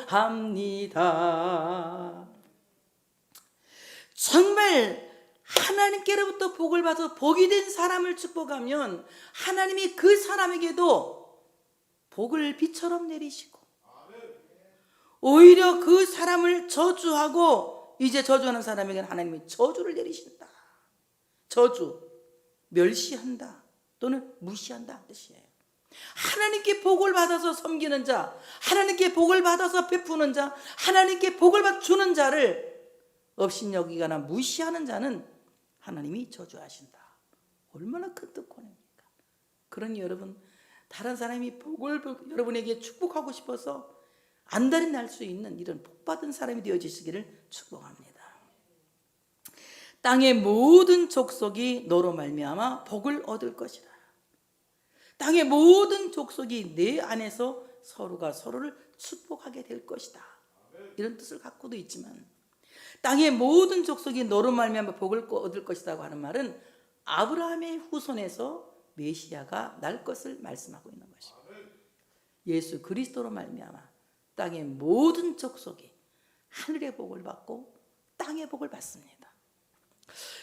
정말 하나님께로부터 복을 받아 복이 된 사람을 축복하면 하나님이 그 사람에게도 복을 비처럼 내리시고, 오히려 그 사람을 저주하고 이제 저주하는 사람에게는 하나님이 저주를 내리신다. 저주, 멸시한다 또는 무시한다 뜻이에요. 하나님께 복을 받아서 섬기는 자, 하나님께 복을 받아서 베푸는 자, 하나님께 복을 주는 자를 업신여기거나 무시하는 자는 하나님이 저주하신다. 얼마나 큰 뜻권입니까? 그러니 여러분, 다른 사람이 복을 여러분에게 축복하고 싶어서 안달이 날 수 있는 이런 복받은 사람이 되어지시기를 축복합니다. 땅의 모든 족속이 너로 말미암아 복을 얻을 것이라. 땅의 모든 족속이 내 안에서 서로가 서로를 축복하게 될 것이다. 이런 뜻을 갖고도 있지만, 땅의 모든 족속이 너로 말미암아 복을 얻을 것이라고 하는 말은 아브라함의 후손에서 메시아가 날 것을 말씀하고 있는 것입니다. 예수 그리스도로 말미암아 땅의 모든 족속이 하늘의 복을 받고 땅의 복을 받습니다.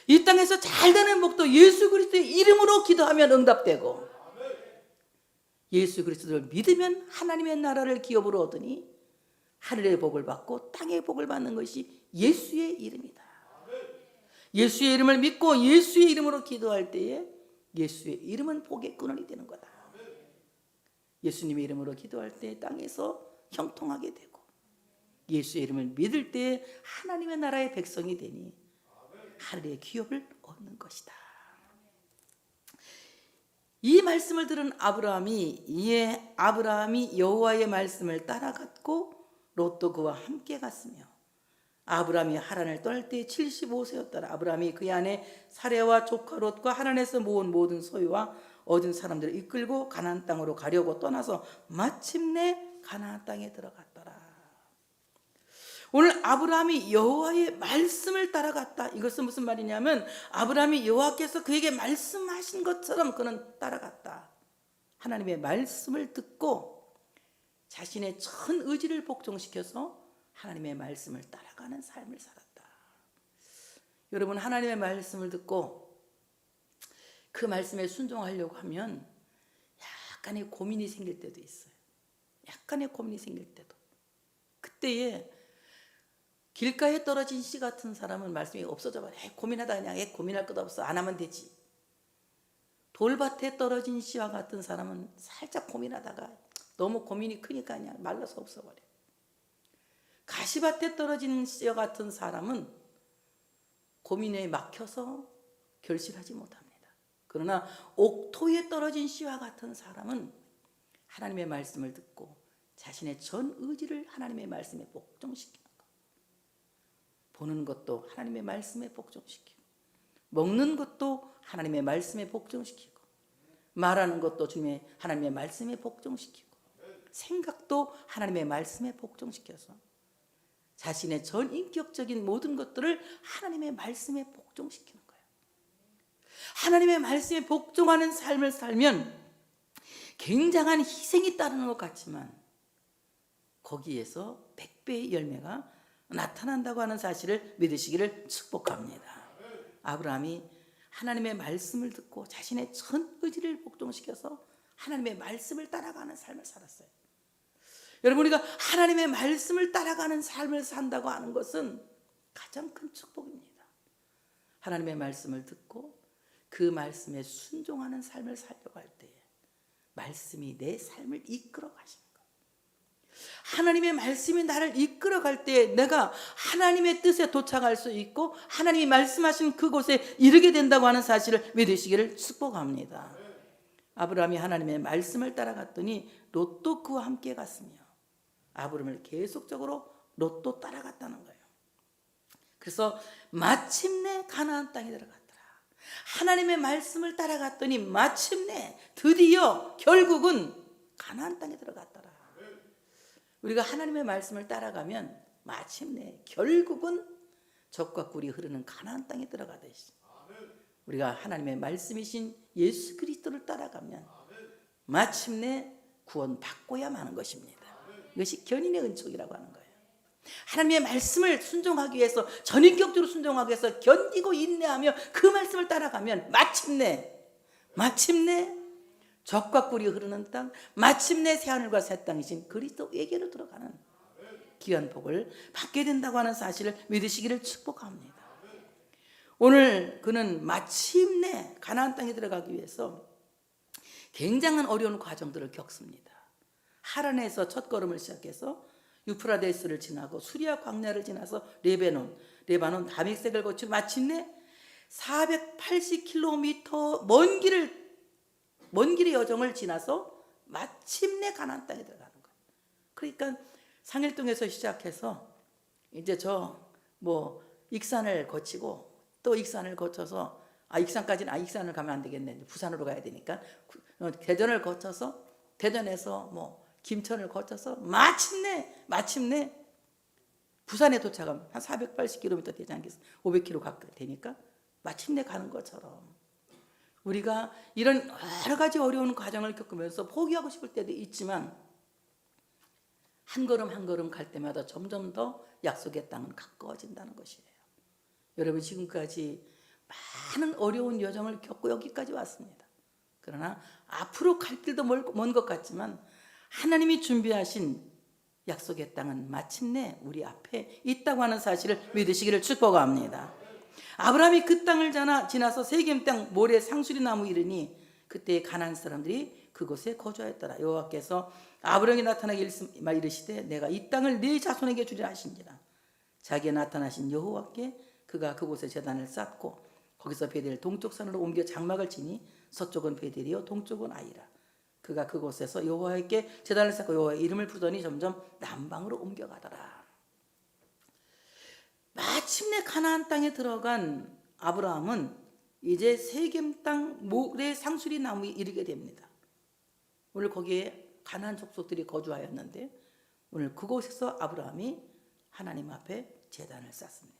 이 땅에서 잘 되는 복도 예수 그리스도의 이름으로 기도하면 응답되고, 예수 그리스도를 믿으면 하나님의 나라를 기업으로 얻으니 하늘의 복을 받고 땅의 복을 받는 것이 예수의 이름이다. 예수의 이름을 믿고 예수의 이름으로 기도할 때에 예수의 이름은 복의 근원이 되는 거다. 예수님의 이름으로 기도할 때 땅에서 형통하게 되고, 예수의 이름을 믿을 때 하나님의 나라의 백성이 되니 하늘의 기업을 얻는 것이다. 이 말씀을 들은 아브라함이 여호와의 말씀을 따라갔고 롯도 그와 함께 갔으며, 아브라함이 하란을 떠날 때 75세였더라. 아브라함이 그의 아내 사레와 조카 롯과 하란에서 모은 모든 소유와 얻은 사람들을 이끌고 가나안 땅으로 가려고 떠나서 마침내 가나안 땅에 들어갔더라. 오늘 아브라함이 여호와의 말씀을 따라갔다. 이것은 무슨 말이냐면 아브라함이 여호와께서 그에게 말씀하신 것처럼 그는 따라갔다. 하나님의 말씀을 듣고 자신의 전 의지를 복종시켜서 하나님의 말씀을 따라가는 삶을 살았다. 여러분, 하나님의 말씀을 듣고 그 말씀에 순종하려고 하면 약간의 고민이 생길 때도 있어요. 약간의 고민이 생길 때도. 그때에 길가에 떨어진 씨 같은 사람은 말씀이 없어져 버려. 고민하다 그냥 고민할 것 없어. 안 하면 되지. 돌밭에 떨어진 씨와 같은 사람은 살짝 고민하다가 너무 고민이 크니까 그냥 말라서 없어버려. 가시밭에 떨어진 씨와 같은 사람은 고민에 막혀서 결실하지 못합니다. 그러나 옥토에 떨어진 씨와 같은 사람은 하나님의 말씀을 듣고 자신의 전 의지를 하나님의 말씀에 복종시키는 것. 보는 것도 하나님의 말씀에 복종시키고, 먹는 것도 하나님의 말씀에 복종시키고, 말하는 것도 주님의 하나님의 말씀에 복종시키고, 생각도 하나님의 말씀에 복종시켜서 자신의 전인격적인 모든 것들을 하나님의 말씀에 복종시키는 거예요. 하나님의 말씀에 복종하는 삶을 살면 굉장한 희생이 따르는 것 같지만 거기에서 100배의 열매가 나타난다고 하는 사실을 믿으시기를 축복합니다. 아브라함이 하나님의 말씀을 듣고 자신의 전 의지를 복종시켜서 하나님의 말씀을 따라가는 삶을 살았어요. 여러분, 우리가 하나님의 말씀을 따라가는 삶을 산다고 하는 것은 가장 큰 축복입니다. 하나님의 말씀을 듣고 그 말씀에 순종하는 삶을 살려고 할 때에 말씀이 내 삶을 이끌어 가시는 거예요. 하나님의 말씀이 나를 이끌어 갈 때에 내가 하나님의 뜻에 도착할 수 있고 하나님이 말씀하신 그곳에 이르게 된다고 하는 사실을 믿으시기를 축복합니다. 아브라함이 하나님의 말씀을 따라갔더니 롯도 그와 함께 갔으며 아브라함을 계속적으로 롯도 따라갔다는 거예요. 그래서 마침내 가나안 땅에 들어갔더라. 하나님의 말씀을 따라갔더니 마침내 드디어 결국은 가나안 땅에 들어갔더라. 우리가 하나님의 말씀을 따라가면 마침내 결국은 젖과 꿀이 흐르는 가나안 땅에 들어가듯이 우리가 하나님의 말씀이신 예수 그리스도를 따라가면 마침내 구원받고야 마는 것입니다. 이것이 견인의 은총이라고 하는 거예요. 하나님의 말씀을 순종하기 위해서, 전인격적으로 순종하기 위해서 견디고 인내하며 그 말씀을 따라가면 마침내 젖과 꿀이 흐르는 땅, 마침내 새하늘과 새 땅이신 그리스도에게로 들어가는 귀한 복을 받게 된다고 하는 사실을 믿으시기를 축복합니다. 오늘 그는 마침내 가나안 땅에 들어가기 위해서 굉장한 어려운 과정들을 겪습니다. 하란에서 첫 걸음을 시작해서 유프라데스를 지나고 수리아 광야를 지나서 레바논 다믹색을 거쳐 마침내 480km 먼 길의 여정을 지나서 마침내 가나안 땅에 들어가는 거예요. 그러니까 상일동에서 시작해서 이제 익산을 거치고 또 익산을 거쳐서 익산을 가면 안 되겠네. 부산으로 가야 되니까 대전을 거쳐서 대전에서 김천을 거쳐서 마침내 부산에 도착하면 한 480km 되지 않겠어요? 500km 가까이 되니까 마침내 가는 것처럼 우리가 이런 여러 가지 어려운 과정을 겪으면서 포기하고 싶을 때도 있지만 한 걸음 한 걸음 갈 때마다 점점 더 약속의 땅은 가까워진다는 것이에요. 여러분, 지금까지 많은 어려운 여정을 겪고 여기까지 왔습니다. 그러나 앞으로 갈 길도 먼 것 같지만 하나님이 준비하신 약속의 땅은 마침내 우리 앞에 있다고 하는 사실을 믿으시기를 축복합니다. 아브라함이 그 땅을 지나서 세겜 땅 모래 상수리 나무 이르니 그때 가나안 사람들이 그곳에 거주하였더라. 여호와께서 아브라함에게 나타나게 이르시되 내가 이 땅을 네 자손에게 주리라 하신지라. 자기에 나타나신 여호와께 그가 그곳에 제단을 쌓고 거기서 베델 동쪽 산으로 옮겨 장막을 치니 서쪽은 베델이요 동쪽은 아이라. 그가 그곳에서 여호와께 제단을 쌓고 여호와의 이름을 부르더니 점점 남방으로 옮겨가더라. 마침내 가나안 땅에 들어간 아브라함은 이제 세겜 땅 모래 상수리 나무에 이르게 됩니다. 오늘 거기에 가나안 족속들이 거주하였는데 오늘 그곳에서 아브라함이 하나님 앞에 제단을 쌓습니다.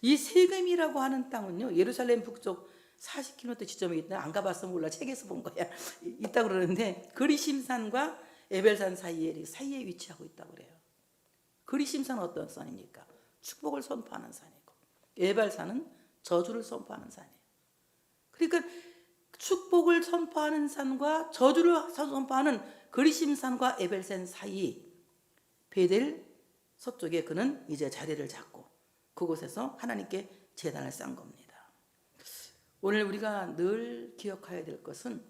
이 세겜이라고 하는 땅은요, 예루살렘 북쪽 40km 지점에 있다. 안 가봤어 몰라. 책에서 본 거야. 있다 그러는데 그리심산과 에벨산 사이에 위치하고 있다고 그래요. 그리심산은 어떤 산입니까? 축복을 선포하는 산이고 에벨산은 저주를 선포하는 산이에요. 그러니까 축복을 선포하는 산과 저주를 선포하는 그리심산과 에벨산 사이 베델 서쪽에 그는 이제 자리를 잡고 그곳에서 하나님께 제단을 쌓은 겁니다. 오늘 우리가 늘 기억해야 될 것은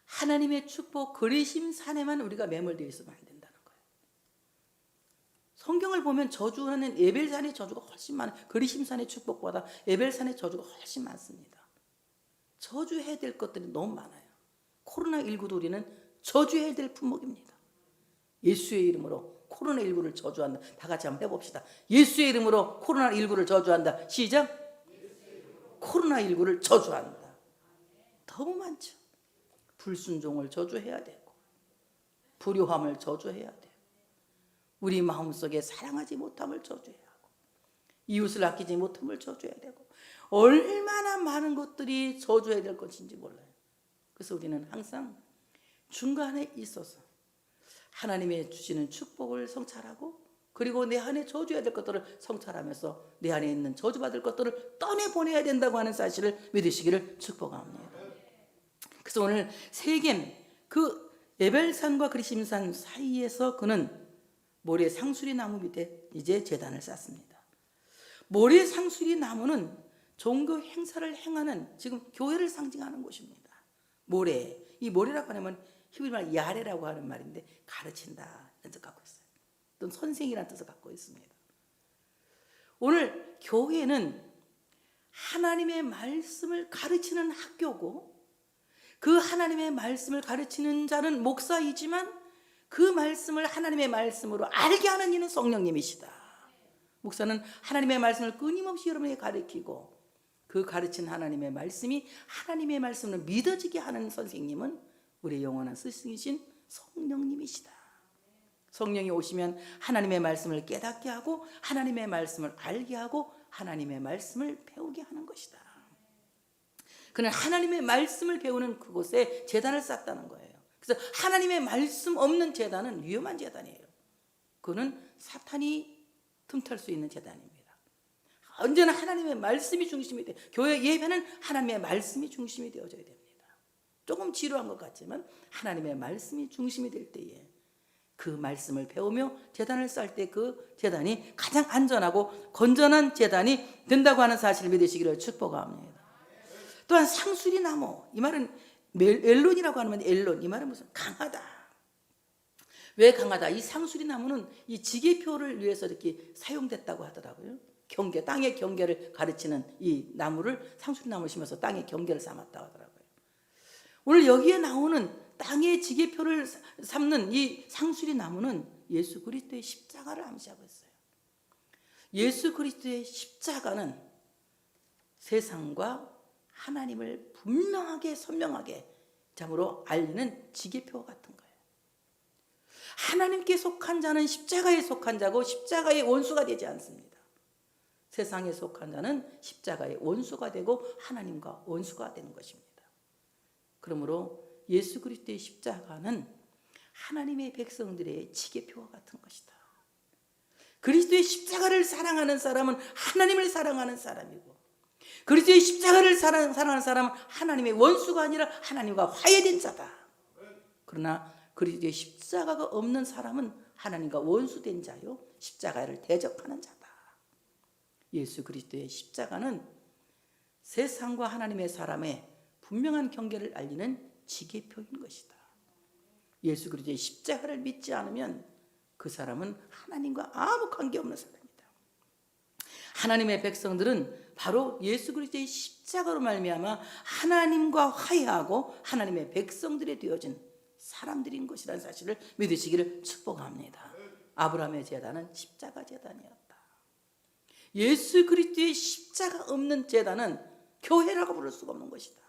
하나님의 축복 그리심산에만 우리가 매몰되어 있으면 안 된다는 거예요. 성경을 보면 저주하는 에벨산의 저주가 훨씬 많아요. 그리심산의 축복보다 에벨산의 저주가 훨씬 많습니다. 저주해야 될 것들이 너무 많아요. 코로나19도 우리는 저주해야 될 품목입니다. 예수의 이름으로 코로나19를 저주한다. 다 같이 한번 해봅시다. 예수의 이름으로 코로나19를 저주한다. 시작. 코로나19를 저주한다. 너무 많죠. 불순종을 저주해야 되고, 불효함을 저주해야 돼요. 우리 마음속에 사랑하지 못함을 저주해야 하고, 이웃을 아끼지 못함을 저주해야 되고, 얼마나 많은 것들이 저주해야 될 것인지 몰라요. 그래서 우리는 항상 중간에 있어서 하나님의 주시는 축복을 성찰하고, 그리고 내 안에 저주해야 될 것들을 성찰하면서 내 안에 있는 저주받을 것들을 떠내보내야 된다고 하는 사실을 믿으시기를 축복합니다. 그래서 오늘 세겜 그 에벨산과 그리심산 사이에서 그는 모래 상수리 나무 밑에 이제 제단을 쌓습니다. 모래 상수리 나무는 종교 행사를 행하는 지금 교회를 상징하는 곳입니다. 모래, 이 모래라고 하면 히브리 말 야레라고 하는 말인데 가르친다 이런 뜻 갖고 있어요. 또는 선생이라는 뜻을 갖고 있습니다. 오늘 교회는 하나님의 말씀을 가르치는 학교고, 그 하나님의 말씀을 가르치는 자는 목사이지만 그 말씀을 하나님의 말씀으로 알게 하는 이는 성령님이시다. 목사는 하나님의 말씀을 끊임없이 여러분에게 가르치고, 그 가르친 하나님의 말씀이 하나님의 말씀을 믿어지게 하는 선생님은 우리의 영원한 스승이신 성령님이시다. 성령이 오시면 하나님의 말씀을 깨닫게 하고, 하나님의 말씀을 알게 하고, 하나님의 말씀을 배우게 하는 것이다. 그는 하나님의 말씀을 배우는 그곳에 제단을 쌓았다는 거예요. 그래서 하나님의 말씀 없는 제단은 위험한 제단이에요. 그는 사탄이 틈탈 수 있는 제단입니다. 언제나 하나님의 말씀이 중심이 돼요. 교회 예배는 하나님의 말씀이 중심이 되어져야 됩니다. 조금 지루한 것 같지만 하나님의 말씀이 중심이 될 때에 그 말씀을 배우며 제단을 쌓을 때 그 제단이 가장 안전하고 건전한 제단이 된다고 하는 사실을 믿으시기를 축복합니다. 또한 상수리 나무, 이 말은 엘론이라고 하는 엘론, 이 말은 무슨 강하다. 왜 강하다? 이 상수리 나무는 이 지계표를 위해서 이렇게 사용됐다고 하더라고요. 경계, 땅의 경계를 가르치는 이 나무를 상수리 나무를 심어서 땅의 경계를 삼았다고 하더라고요. 오늘 여기에 나오는 땅의 지계표를 삼는 이 상수리 나무는 예수 그리스도의 십자가를 암시하고 있어요. 예수 그리스도의 십자가는 세상과 하나님을 분명하게 선명하게 참으로 알리는 지계표 같은 거예요. 하나님께 속한 자는 십자가에 속한 자고 십자가의 원수가 되지 않습니다. 세상에 속한 자는 십자가의 원수가 되고 하나님과 원수가 되는 것입니다. 그러므로 예수 그리스도의 십자가는 하나님의 백성들의 지계표와 같은 것이다. 그리스도의 십자가를 사랑하는 사람은 하나님을 사랑하는 사람이고, 그리스도의 십자가를 사랑하는 사람은 하나님의 원수가 아니라 하나님과 화해된 자다. 그러나 그리스도의 십자가가 없는 사람은 하나님과 원수된 자요, 십자가를 대적하는 자다. 예수 그리스도의 십자가는 세상과 하나님의 사람의 분명한 경계를 알리는 지계표인 것이다. 예수 그리스도의 십자가를 믿지 않으면 그 사람은 하나님과 아무 관계없는 사람이다. 하나님의 백성들은 바로 예수 그리스도의 십자가로 말미암아 하나님과 화해하고 하나님의 백성들이 되어진 사람들인 것이라는 사실을 믿으시기를 축복합니다. 아브라함의 제단은 십자가 제단이었다. 예수 그리스도의 십자가 없는 제단은 교회라고 부를 수가 없는 것이다.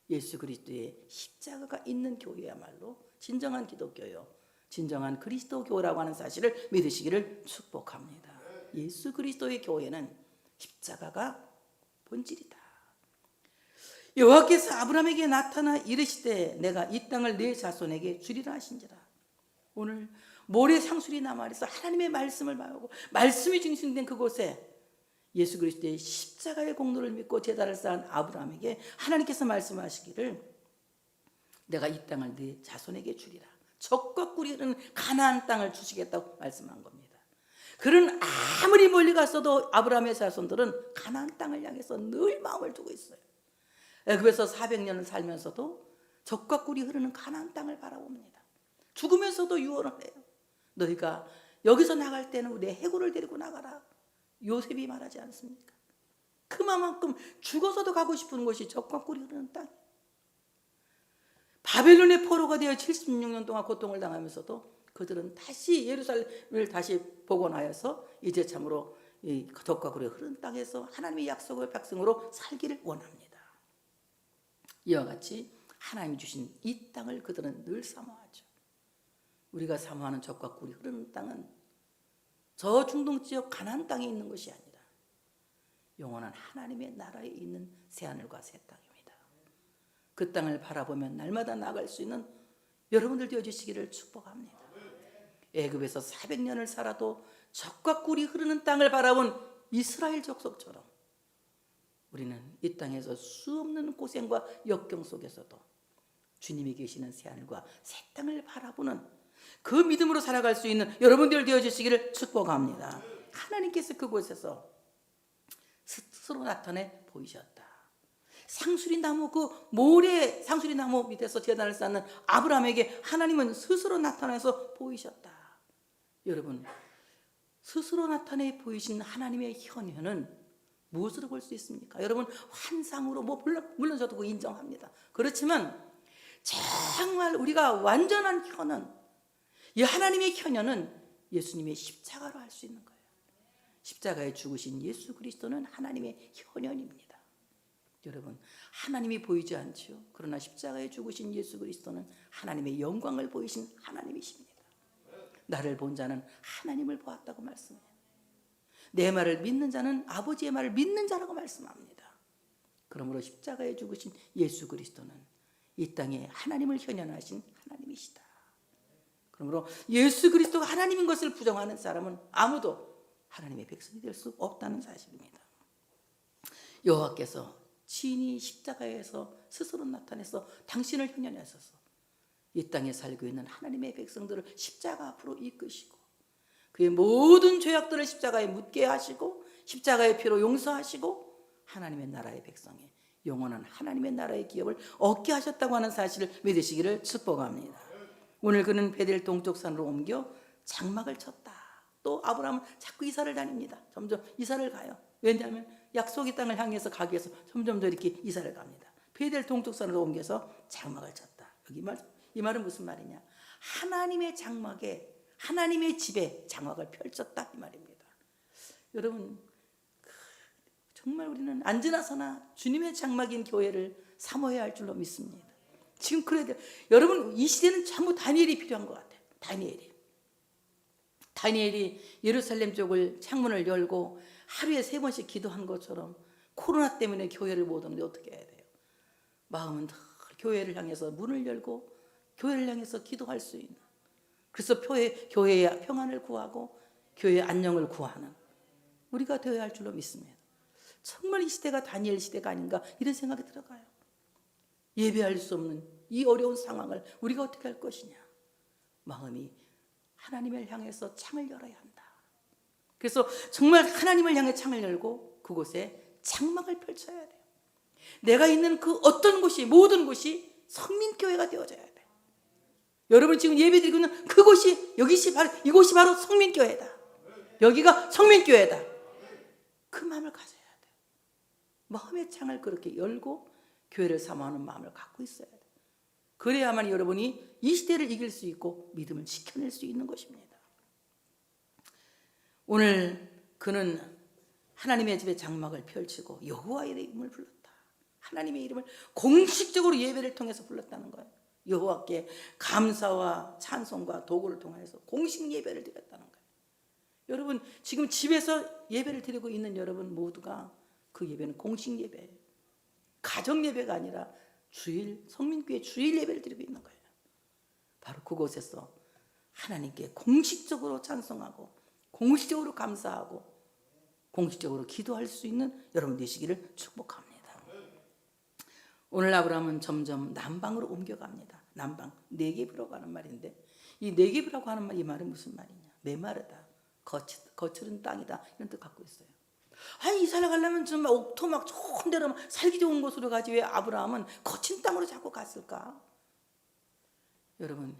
예수 그리스도의 십자가가 있는 교회야말로 진정한 기독교요, 진정한 그리스도교라고 하는 사실을 믿으시기를 축복합니다. 예수 그리스도의 교회는 십자가가 본질이다. 여호와께서 아브라함에게 나타나 이르시되 내가 이 땅을 내 자손에게 주리라 하신지라. 오늘 모래 상수리 나무 아래서 하나님의 말씀을 말하고 말씀이 중심된 그곳에 예수 그리스도의 십자가의 공로를 믿고 제단을 쌓은 아브라함에게 하나님께서 말씀하시기를 내가 이 땅을 네 자손에게 주리라. 적과 꿀이 흐르는 가나안 땅을 주시겠다고 말씀한 겁니다. 그는 아무리 멀리 갔어도 아브라함의 자손들은 가나안 땅을 향해서 늘 마음을 두고 있어요. 애굽에서 400년을 살면서도 적과 꿀이 흐르는 가나안 땅을 바라봅니다. 죽으면서도 유언을 해요. 너희가 여기서 나갈 때는 내 해골을 데리고 나가라. 요셉이 말하지 않습니까? 그만큼 죽어서도 가고 싶은 곳이 적과 꿀이 흐르는 땅이에요. 바벨론의 포로가 되어 76년 동안 고통을 당하면서도 그들은 다시 예루살렘을 다시 복원하여서 이제 참으로 이 적과 굴의 흐른 땅에서 하나님의 약속의 백성으로 살기를 원합니다. 이와 같이 하나님이 주신 이 땅을 그들은 늘 사모하죠. 우리가 사모하는 적과 굴이 흐르는 땅은 저 중동 지역 가나안 땅에 있는 것이 아니라 영원한 하나님의 나라에 있는 새하늘과 새 땅입니다. 그 땅을 바라보면 날마다 나아갈 수 있는 여러분들 되어주시기를 축복합니다. 애굽에서 400년을 살아도 적과 꿀이 흐르는 땅을 바라본 이스라엘 족속처럼 우리는 이 땅에서 수없는 고생과 역경 속에서도 주님이 계시는 새하늘과 새 땅을 바라보는 그 믿음으로 살아갈 수 있는 여러분들 되어주시기를 축복합니다. 하나님께서 그곳에서 스스로 나타내 보이셨다. 상수리 나무 그 모래 상수리 나무 밑에서 제단을 쌓는 아브라함에게 하나님은 스스로 나타나서 보이셨다. 여러분, 스스로 나타내 보이신 하나님의 현현은 무엇으로 볼 수 있습니까? 여러분, 환상으로 물론 저도 그거 인정합니다. 그렇지만 정말 우리가 완전한 현현, 이 하나님의 현현은 예수님의 십자가로 할 수 있는 거예요. 십자가에 죽으신 예수 그리스도는 하나님의 현현입니다. 여러분, 하나님이 보이지 않죠. 그러나 십자가에 죽으신 예수 그리스도는 하나님의 영광을 보이신 하나님이십니다. 나를 본 자는 하나님을 보았다고 말씀해요. 내 말을 믿는 자는 아버지의 말을 믿는 자라고 말씀합니다. 그러므로 십자가에 죽으신 예수 그리스도는 이 땅에 하나님을 현현하신 하나님이시다. 그러므로 예수 그리스도가 하나님인 것을 부정하는 사람은 아무도 하나님의 백성이 될 수 없다는 사실입니다. 여호와께서 친히 십자가에서 스스로 나타내서 당신을 현현하셔서 이 땅에 살고 있는 하나님의 백성들을 십자가 앞으로 이끄시고 그의 모든 죄악들을 십자가에 묻게 하시고 십자가의 피로 용서하시고 하나님의 나라의 백성에 영원한 하나님의 나라의 기업을 얻게 하셨다고 하는 사실을 믿으시기를 축복합니다. 오늘 그는 베델 동쪽 산으로 옮겨 장막을 쳤다. 또 아브라함은 자꾸 이사를 다닙니다. 점점 이사를 가요. 왜냐하면 약속의 땅을 향해서 가기 위해서 점점 더 이렇게 이사를 갑니다. 베델 동쪽 산으로 옮겨서 장막을 쳤다. 여기 이 말은 무슨 말이냐? 하나님의 장막에 하나님의 집에 장막을 펼쳤다 이 말입니다. 여러분, 정말 우리는 안지나서나 주님의 장막인 교회를 사모해야 할 줄로 믿습니다. 지금 그래야 돼요. 여러분, 이 시대는 전부 다니엘이 필요한 것 같아요. 다니엘이 예루살렘 쪽을 창문을 열고 하루에 3번씩 기도한 것처럼 코로나 때문에 교회를 못 오는데 어떻게 해야 돼요? 마음은 늘 교회를 향해서 문을 열고 교회를 향해서 기도할 수 있는, 그래서 교회의 평안을 구하고 교회의 안녕을 구하는 우리가 되어야 할 줄로 믿습니다. 정말 이 시대가 다니엘 시대가 아닌가 이런 생각이 들어가요. 예배할 수 없는 이 어려운 상황을 우리가 어떻게 할 것이냐. 마음이 하나님을 향해서 창을 열어야 한다. 그래서 정말 하나님을 향해 창을 열고 그곳에 장막을 펼쳐야 돼요. 내가 있는 그 어떤 곳이 모든 곳이 성민교회가 되어져야 돼요. 여러분 지금 예배드리고 있는 그곳이 이곳이 바로 성민교회다. 여기가 성민교회다. 그 마음을 가져야 돼요. 마음의 창을 그렇게 열고 교회를 사모하는 마음을 갖고 있어야 돼요. 그래야만 여러분이 이 시대를 이길 수 있고 믿음을 지켜낼 수 있는 것입니다. 오늘 그는 하나님의 집에 장막을 펼치고 여호와의 이름을 불렀다. 하나님의 이름을 공식적으로 예배를 통해서 불렀다는 거예요. 여호와께 감사와 찬송과 도구를 통해서 공식 예배를 드렸다는 거예요. 여러분 지금 집에서 예배를 드리고 있는 여러분 모두가 그 예배는 공식 예배예요. 가정 예배가 아니라 성민교회 주일 예배를 드리고 있는 거예요. 바로 그곳에서 하나님께 공식적으로 찬송하고 공식적으로 감사하고 공식적으로 기도할 수 있는 여러분 되시기를 축복합니다. 오늘 아브라함은 점점 남방으로 옮겨갑니다. 남방, 네겝으로 가는 말인데 이 네겝이라고 하는 말, 이 말은 무슨 말이냐? 메마르다, 거칠은 땅이다 이런 뜻 갖고 있어요. 아니 이사를 가려면 정말 옥토 막 좋은 데로 살기 좋은 곳으로 가지 왜 아브라함은 거친 땅으로 자꾸 갔을까? 여러분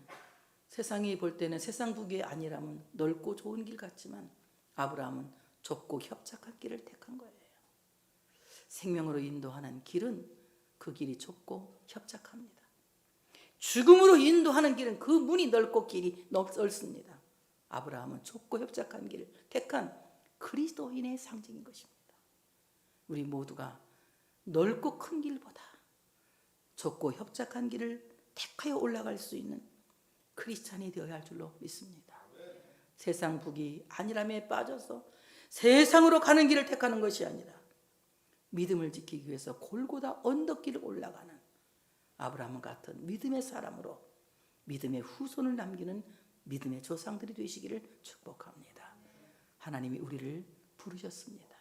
세상이 볼 때는 세상 부귀 아니라면 넓고 좋은 길 같지만 아브라함은 좁고 협착한 길을 택한 거예요. 생명으로 인도하는 길은 그 길이 좁고 협착합니다. 죽음으로 인도하는 길은 그 문이 넓고 길이 넓습니다. 아브라함은 좁고 협착한 길을 택한 그리스도인의 상징인 것입니다. 우리 모두가 넓고 큰 길보다 좁고 협착한 길을 택하여 올라갈 수 있는 크리스찬이 되어야 할 줄로 믿습니다. 세상 북이 안일함에 빠져서 세상으로 가는 길을 택하는 것이 아니라 믿음을 지키기 위해서 골고다 언덕길을 올라가는 아브라함 같은 믿음의 사람으로 믿음의 후손을 남기는 믿음의 조상들이 되시기를 축복합니다. 하나님이 우리를 부르셨습니다.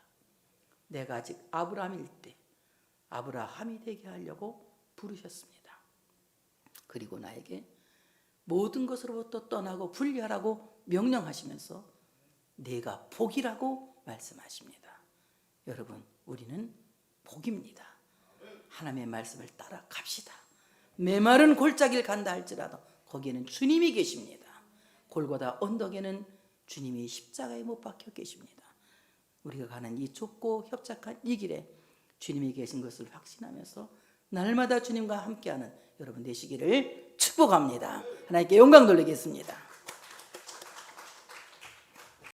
내가 아직 아브라함일 때 아브라함이 되게 하려고 부르셨습니다. 그리고 나에게 모든 것으로부터 떠나고 분리하라고 명령하시면서 내가 복이라고 말씀하십니다. 여러분, 우리는 복입니다. 하나님의 말씀을 따라 갑시다. 메마른 골짜기를 간다 할지라도 거기에는 주님이 계십니다. 골고다 언덕에는 주님이 십자가에 못 박혀 계십니다. 우리가 가는 이 좁고 협착한 이 길에 주님이 계신 것을 확신하면서 날마다 주님과 함께하는 여러분 되시기를 축복합니다. 하나님께 영광 돌리겠습니다.